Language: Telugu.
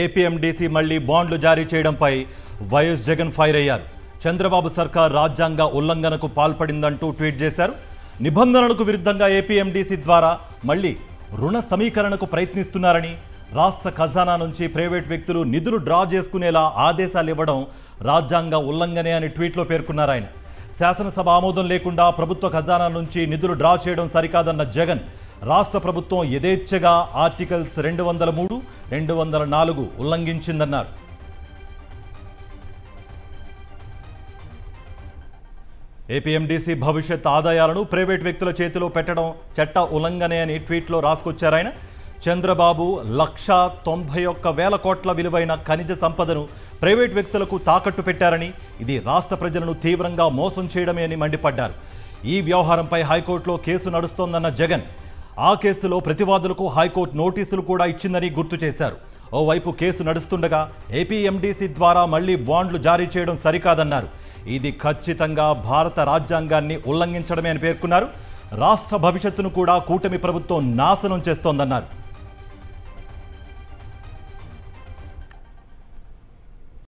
ఏపీఎండీసీ మళ్లీ బాండ్లు జారీ చేయడంపై వైఎస్ జగన్ ఫైర్ అయ్యారు. చంద్రబాబు సర్కార్ రాజ్యాంగ ఉల్లంఘనకు పాల్పడిందంటూ ట్వీట్ చేశారు. నిబంధనలకు విరుద్ధంగా ఏపీఎండీసీ ద్వారా మళ్లీ రుణ సమీకరణకు ప్రయత్నిస్తున్నారని, రాష్ట్ర ఖజానా నుంచి ప్రైవేట్ వ్యక్తులు నిధులు డ్రా చేసుకునేలా ఆదేశాలు ఇవ్వడం రాజ్యాంగ ఉల్లంఘనే అని ట్వీట్లో పేర్కొన్నారు ఆయన. శాసనసభ ఆమోదం లేకుండా ప్రభుత్వ ఖజానా నుంచి నిధులు డ్రా చేయడం సరికాదన్న జగన్, రాష్ట్ర ప్రభుత్వం యథేచ్ఛగా ఆర్టికల్స్ 203, 204 ఉల్లంఘించిందన్నారు. ఏపీఎండీసీ భవిష్యత్ ఆదాయాలను ప్రైవేట్ వ్యక్తుల చేతిలో పెట్టడం చట్ట ఉల్లంఘనే అని ట్వీట్లో రాసుకొచ్చారాయన. చంద్రబాబు 191,000 కోట్ల విలువైన ఖనిజ సంపదను ప్రైవేట్ వ్యక్తులకు తాకట్టు పెట్టారని, ఇది రాష్ట్ర ప్రజలను తీవ్రంగా మోసం చేయడమే అని మండిపడ్డారు. ఈ వ్యవహారంపై హైకోర్టులో కేసు నడుస్తోందన్న జగన్, ఆ కేసులో ప్రతివాదులకు హైకోర్టు నోటీసులు కూడా ఇచ్చిందని గుర్తు చేశారు. ఓవైపు కేసు నడుస్తుండగా ఏపీఎండీసీ ద్వారా మళ్లీ బాండ్లు జారీ చేయడం సరికాదన్నారు. ఇది ఖచ్చితంగా భారత రాజ్యాంగాన్ని ఉల్లంఘించడమే అని పేర్కొన్నారు. రాష్ట్ర భవిష్యత్తును కూడా కూటమి ప్రభుత్వం నాశనం చేస్తోందన్నారు.